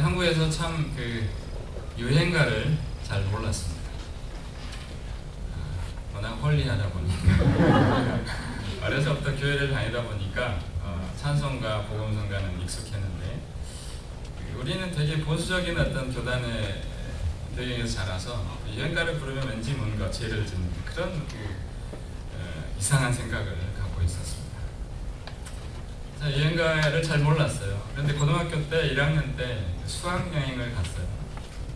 한국에서 참 그 유행가를 잘 몰랐습니다. 워낙 홀리하다 보니까 어려서부터 교회를 다니다 보니까 찬송가, 복음성가는 익숙했는데 우리는 되게 보수적인 어떤 교단의 배경에서 자라서 유행가를 부르면 왠지 뭔가 죄를 짓는 그런 이상한 생각을 갖고 있었습니다. 유행가를 잘 몰랐어요. 그런데 고등학교 때 1학년 때 수학여행을 갔어요.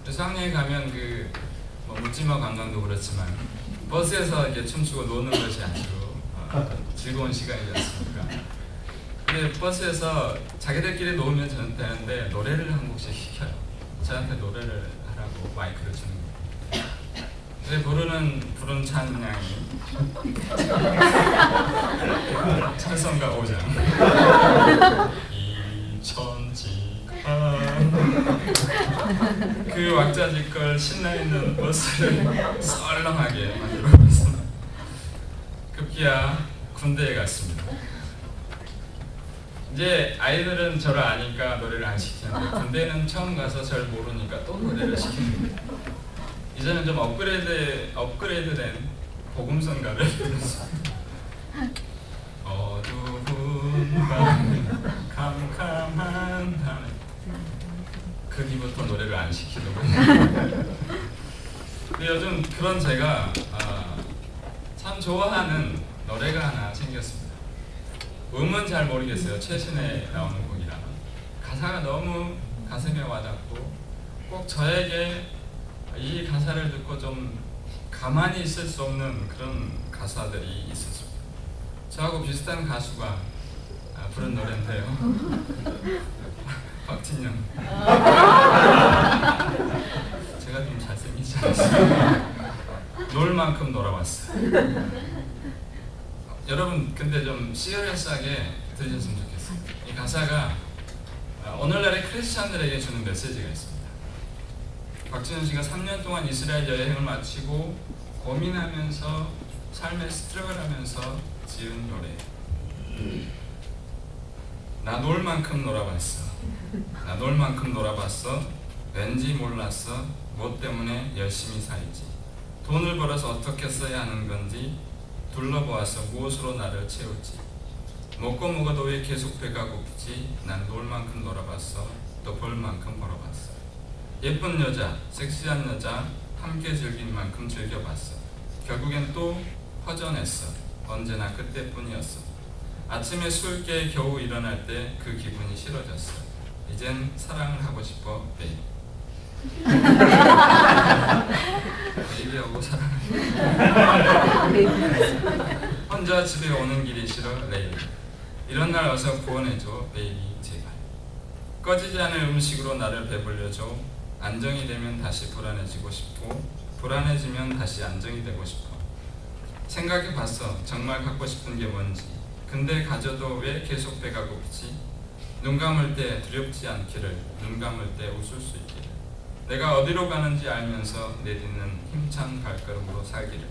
수학여행 가면 뭐 묻지마 관광도 그렇지만 버스에서 이렇게 춤추고 노는 것이 아주 즐거운 시간이지 않습니까? 근데 버스에서 자기들끼리 놓으면 저는 되는데 노래를 한 곡씩 시켜요. 저한테 노래를 하라고 마이크를 주는 거예요. 근데 부른 찬양이 찬송가 5장 그 왁자지껄 신나있는 버스를 썰렁하게 만들어봤습니다. 급기야 군대에 갔습니다. 이제 아이들은 저를 아니까 노래를 안 시키는데 군대는 처음 가서 잘 모르니까 또 노래를 시킵니다. 이제는 좀 업그레이드된 복음성가를 부르습니다. 어두운 밤 캄캄한 밤에 그 뒤부터 노래를 안 시키더군요. 근데 요즘 그런 제가 참 좋아하는 노래가 하나 생겼습니다. 음은 잘 모르겠어요. 최신에 나오는 곡이라 가사가 너무 가슴에 와닿고 꼭 저에게 이 가사를 듣고 좀 가만히 있을 수 없는 그런 가사들이 있었습니다. 저하고 비슷한 가수가 부른 노래인데요. 박진영. 제가 좀 잘생기지 않았어요. 놀 만큼 놀아봤어요. 여러분 근데 좀 시리어스하게 들으셨으면 좋겠어요. 이 가사가 오늘날의 크리스찬들에게 주는 메시지가 있습니다. 박진영 씨가 3년 동안 이스라엘 여행을 마치고 고민하면서 삶에 스트러글하면서 지은 노래. 나 놀 만큼 놀아봤어. 나 놀 만큼 놀아봤어. 왠지 몰랐어. 뭐 때문에 열심히 살지. 돈을 벌어서 어떻게 써야 하는 건지 둘러보아서 무엇으로 나를 채울지. 먹고 먹어도 왜 계속 배가 고프지. 난 놀 만큼 놀아봤어. 또 벌 만큼 벌어봤어. 예쁜 여자, 섹시한 여자 함께 즐긴 만큼 즐겨봤어. 결국엔 또 허전했어. 언제나 그때뿐이었어. 아침에 술 깨 겨우 일어날 때 그 기분이 싫어졌어. 이젠 사랑을 하고 싶어, 베이비. 베이비하고 사랑해. 혼자 집에 오는 길이 싫어, 레이디. 이런 날 어서 구원해줘, 베이비 제발. 꺼지지 않을 음식으로 나를 배불려줘. 안정이 되면 다시 불안해지고 싶고 불안해지면 다시 안정이 되고 싶어. 생각해봤어. 정말 갖고 싶은 게 뭔지. 근데 가져도 왜 계속 배가 고프지? 눈 감을 때 두렵지 않기를. 눈 감을 때 웃을 수 있기를. 내가 어디로 가는지 알면서 내딛는 힘찬 발걸음으로 살기를.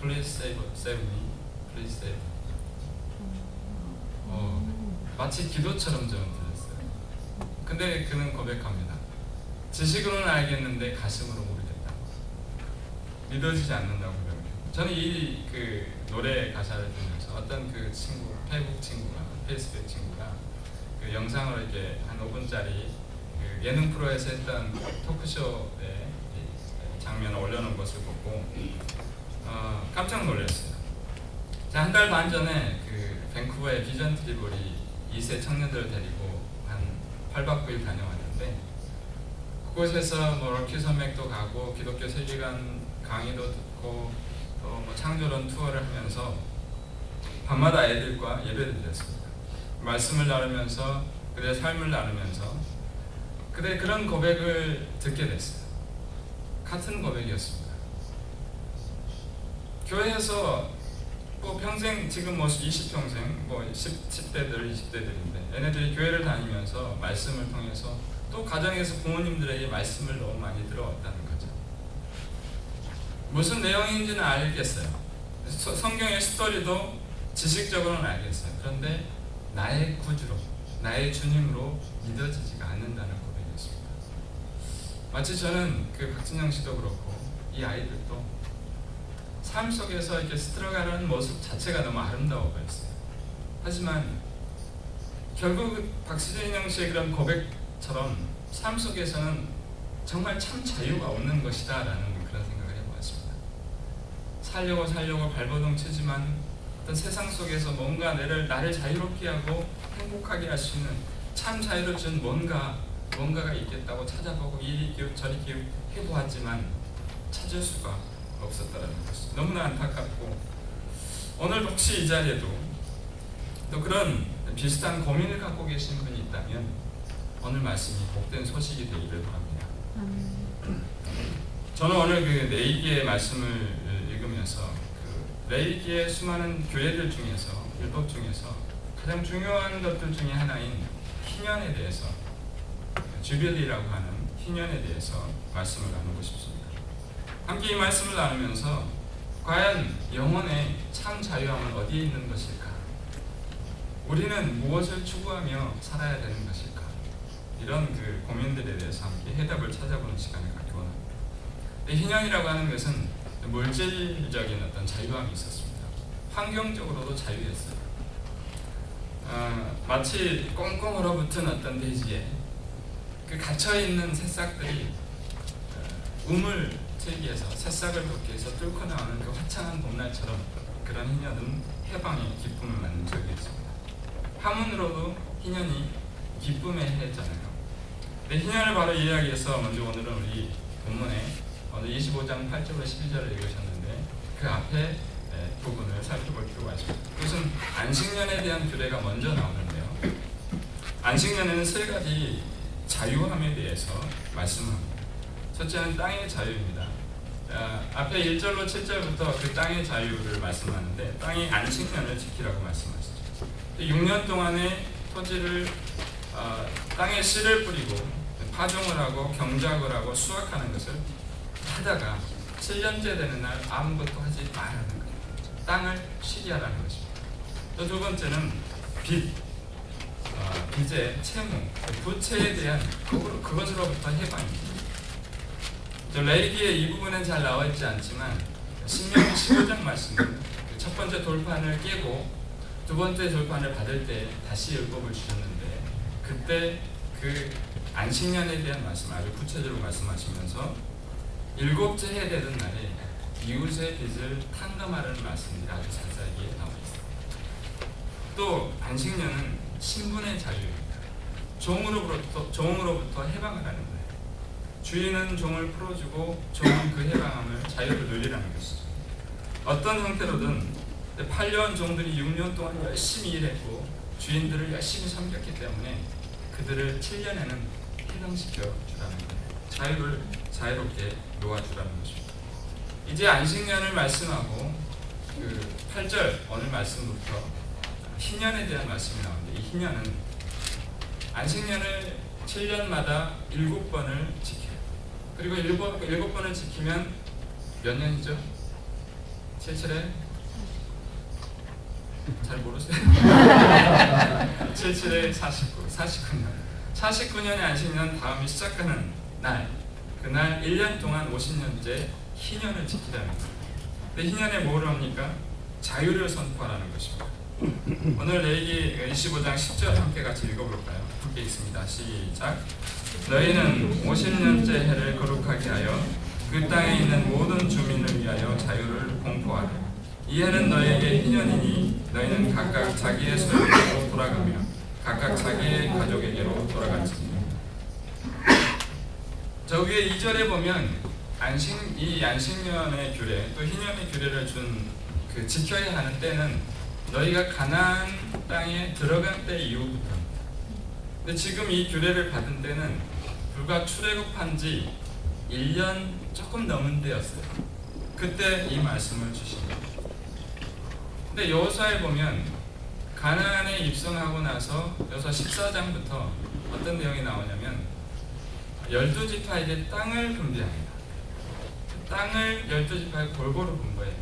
Please save me. Please save me. 마치 기도처럼 좀 들렸어요. 근데 그는 고백합니다. 지식으로는 알겠는데 가슴으로 모르겠다. 믿어지지 않는다고 고백해요. 저는 이 노래 가사를 들으면서 어떤 그 친구, 페이스북 친구가 그 영상을 이렇게 한 5분짜리 그 예능 프로에서 했던 토크쇼의 장면을 올려놓은 것을 보고 깜짝 놀랐어요. 한 달 반 전에 그 밴쿠버의 비전 트리블이 2세 청년들을 데리고 한 8박 9일 다녀왔는데 그곳에서 뭐 럭키 산맥도 가고 기독교 세계관 강의도 듣고 또 뭐 창조론 투어를 하면서 밤마다 애들과 예배를 드렸습니다. 말씀을 나누면서 그들의 삶을 나누면서 그들의 그런 고백을 듣게 됐어요. 같은 고백이었습니다. 교회에서 뭐 평생 지금 뭐 20평생 뭐 10대들 20대들인데 얘네들이 교회를 다니면서 말씀을 통해서 또 가정에서 부모님들에게 말씀을 너무 많이 들어왔다는 거죠. 무슨 내용인지는 알겠어요. 성경의 스토리도 지식적으로는 알겠어요. 그런데 나의 구주로, 나의 주님으로 믿어지지가 않는다는 고백이었습니다. 마치 저는 그 박진영 씨도 그렇고 이 아이들도 삶 속에서 이렇게 스쳐가는 모습 자체가 너무 아름다워 보였어요. 하지만 결국 박진영 씨의 그런 고백처럼 삶 속에서는 정말 참 자유가 없는 것이다 라는 그런 생각을 해보았습니다. 살려고 발버둥 치지만 어떤 세상 속에서 뭔가 나를 자유롭게 하고 행복하게 할 수 있는 참 자유를 준 뭔가가 있겠다고 찾아보고 이리 기웃 저리 기웃 해보았지만 찾을 수가 없었다라는 것이 너무나 안타깝고, 오늘 혹시 이 자리에도 또 그런 비슷한 고민을 갖고 계신 분이 있다면 오늘 말씀이 복된 소식이 되기를 바랍니다. 저는 오늘 그 레위기의 말씀을 읽으면서 그 레위기의 수많은 교회들 중에서 율법 중에서 가장 중요한 것들 중에 하나인 희년에 대해서, 주빌리라고 하는 희년에 대해서 말씀을 나누고 싶습니다. 함께 이 말씀을 나누면서 과연 영혼의 참 자유함은 어디에 있는 것일까? 우리는 무엇을 추구하며 살아야 되는 것일까? 이런 그 고민들에 대해서 함께 해답을 찾아보는 시간을 갖기 원합니다. 희년이라고 하는 것은 물질적인 어떤 자유함이 있었습니다. 환경적으로도 자유했어요. 마치 꽁꽁 얼어붙은 어떤 대지에 그 갇혀있는 새싹들이 우물 트기에서 새싹을 돋게 해서 뚫고 나오는 그 화창한 봄날처럼 그런 희년은 해방의 기쁨을 맞는 적이 있습니다. 화문으로도 희년이 기쁨의 해잖아요. 희년을 바로 이야기해서 먼저 오늘은 우리 본문에 오늘 25장 8절로 11절을 읽으셨는데 그 앞에 부분을 살펴볼 필요가 있습니다. 그것은 안식년에 대한 규례가 먼저 나오는데요. 안식년에는 세 가지 자유함에 대해서 말씀합니다. 첫째는 땅의 자유입니다. 앞에 1절로 7절부터 그 땅의 자유를 말씀하는데 땅의 안식년을 지키라고 말씀하시죠. 6년 동안의 토지를 땅에 씨를 뿌리고 파종을 하고 경작을 하고 수확하는 것을 하다가 7년째 되는 날 아무것도 하지 말라는 거예요. 땅을 쉬게 하라는 것입니다. 또 두 번째는 빚의 채무, 부채에 대한 그것으로부터 해방입니다. 레위기의 이 부분은 잘 나와 있지 않지만 신명기 15장 말씀은 첫 번째 돌판을 깨고 두 번째 돌판을 받을 때 다시 율법을 주셨는데 그때 그 안식년에 대한 말씀 아주 구체적으로 말씀하시면서 일곱째 해 되던 날에 이웃의 빚을 탕감하라는 말씀이 아주 자세하게 나와 있습니다. 또 안식년은 신분의 자유입니다. 종으로부터 해방을 하는 거예요. 주인은 종을 풀어주고 종은 그 해방함을 자유를 누리라는 것이죠. 어떤 형태로든 8년 종들이 6년 동안 열심히 일했고 주인들을 열심히 섬겼기 때문에 그들을 7년에는 해방시켜 주라는 거예요. 자유롭게 놓아주라는 것입니다. 이제 안식년을 말씀하고 그 8절 오늘 말씀부터 희년에 대한 말씀이 나오는데 이 희년은 안식년을 7년마다 7번을 지켜요. 그리고 7번을 지키면 몇 년이죠? 7에 잘 모르세요? 7에 49년 49년의 안식년 다음에 시작하는 날, 그날 1년 동안 50년째 희년을 지키라는 거예요. 근데 희년에 뭘 합니까? 자유를 선포하라는 것입니다. 오늘 레위기 25장 10절 함께 같이 읽어볼까요? 함께 읽습니다. 시작. 너희는 50년째 해를 거룩하게 하여 그 땅에 있는 모든 주민을 위하여 자유를 공포하라. 이 해는 너희에게 희년이니 너희는 각각 자기의 소유로 돌아가며 각각 자기의 가족에게로 돌아갈지니라. 저 위에 2절에 보면 이 안식년의 규례 또 희년의 규례를 준 그 지켜야 하는 때는 너희가 가나안 땅에 들어간 때 이후부터입니다. 근데 지금 이 규례를 받은 때는 불과 출애굽한 지 1년 조금 넘은 때였어요. 그때 이 말씀을 주십니다. 근데 여호수아에 보면 가나안에 입성하고 나서 여호수아 14장부터 어떤 내용이 나오냐면 12지파에게 땅을 분배합니다. 땅을 12지파에 골고루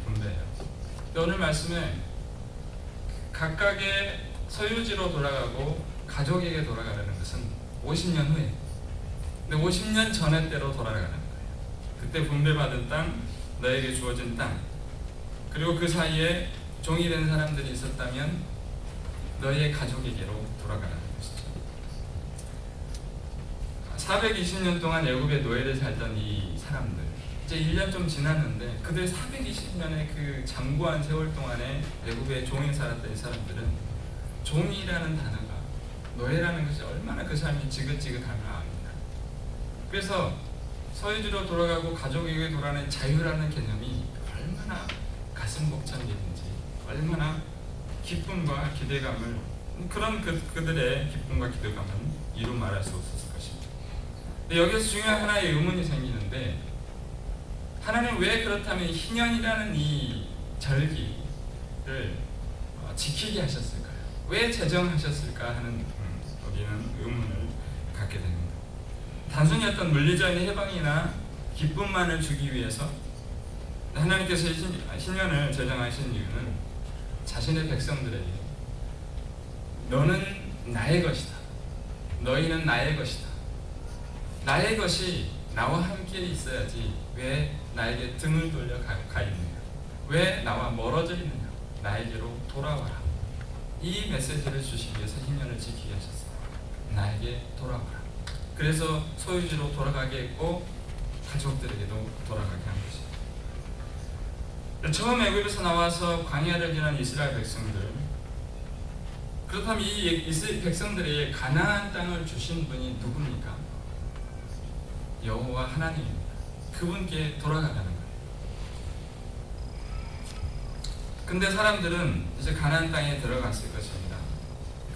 분배해요. 오늘 말씀에 각각의 소유지로 돌아가고 가족에게 돌아가라는 것은 50년 후에 근데 50년 전의 때로 돌아가는 거예요. 그때 분배받은 땅, 너에게 주어진 땅, 그리고 그 사이에 종이 된 사람들이 있었다면 너희의 가족에게로 돌아가는 것이죠. 420년 동안 애굽에 노예를 살던 이 사람들, 이제 1년 좀 지났는데 그들 420년의 그 장구한 세월 동안에 애굽에 종이 살았던 이 사람들은 종이라는 단어가, 노예라는 것이 얼마나 그 삶이 지긋지긋함을 압니다. 그래서 서유지로 돌아가고 가족에게 돌아가는 자유라는 개념이 얼마나 가슴 벅찬 일인지, 얼마나 기쁨과 기대감을, 그런 그들의 기쁨과 기대감은 이루 말할 수 없었을 것입니다. 근데 여기서 중요한 하나의 의문이 생기는데, 하나님 왜 그렇다면 희년이라는 이 절기를 지키게 하셨을까요? 왜 제정하셨을까 하는 여기는 의문을 갖게 됩니다. 단순히 어떤 물리적인 해방이나 기쁨만을 주기 위해서 하나님께서 희년을 제정하신 이유는 자신의 백성들에게 너는 나의 것이다, 너희는 나의 것이다, 나의 것이 나와 함께 있어야지 왜 나에게 등을 돌려 가 있느냐, 왜 나와 멀어져 있느냐, 나에게로 돌아와라. 이 메시지를 주시기 위해서 희년을 지키게 하셨어요. 나에게 돌아와라. 그래서 소유지로 돌아가게 했고 가족들에게도 돌아가게 한 것이에요. 처음 애굽에서 나와서 광야를 지난 이스라엘 백성들, 그렇다면 이 이스라엘 백성들에게 가나안 땅을 주신 분이 누굽니까? 여호와 하나님입니다. 그분께 돌아가는 거예요. 근데 사람들은 이제 가나안 땅에 들어갔을 것입니다.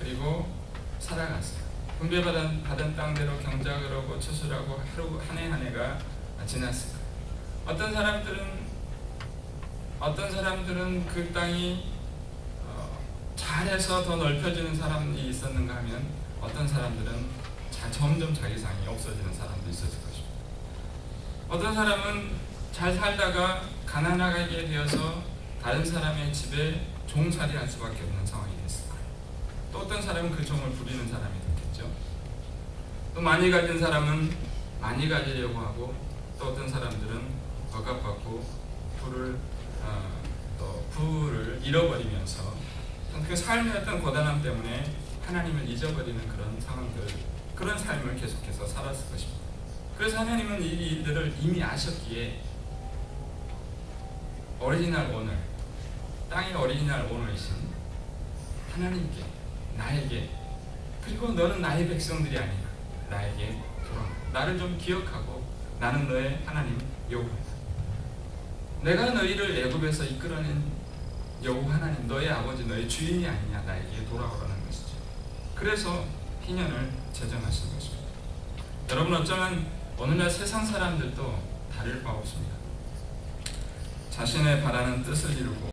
그리고 살아갔어요. 분배받은 땅대로 경작을 하고 추수하고 하루 한 해 한 해가 지났을 거예요. 어떤 사람들은 그 땅이 잘해서 더 넓혀지는 사람이 있었는가 하면, 어떤 사람들은 점점 자기 상이 없어지는 사람도 있었을 것입니다. 어떤 사람은 잘 살다가 가난하게 되어서 다른 사람의 집에 종살이 할 수밖에 없는 상황이 됐을 거예요. 또 어떤 사람은 그 종을 부리는 사람이 됐겠죠. 또 많이 가진 사람은 많이 가지려고 하고, 또 어떤 사람들은 억압받고 부를 잃어버리면서 그 삶의 어떤 고단함 때문에 하나님을 잊어버리는 그런 상황들, 그런 삶을 계속해서 살았을 것입니다. 그래서 하나님은 이 일들을 이미 아셨기에 오리지널 오너, 땅의 오리지널 오너이신 하나님께, 나에게, 그리고 너는 나의 백성들이 아니라 나에게 돌아와. 나를 좀 기억하고, 나는 너의 하나님 여호와다. 내가 너희를 애굽에서 이끌어낸 여호와 하나님, 너의 아버지, 너의 주인이 아니냐, 나에게 돌아오라는 것이죠. 그래서 희년을 제정하신 것입니다. 여러분, 어쩌면 오늘날 세상 사람들도 다를 바 없습니다. 자신의 바라는 뜻을 이루고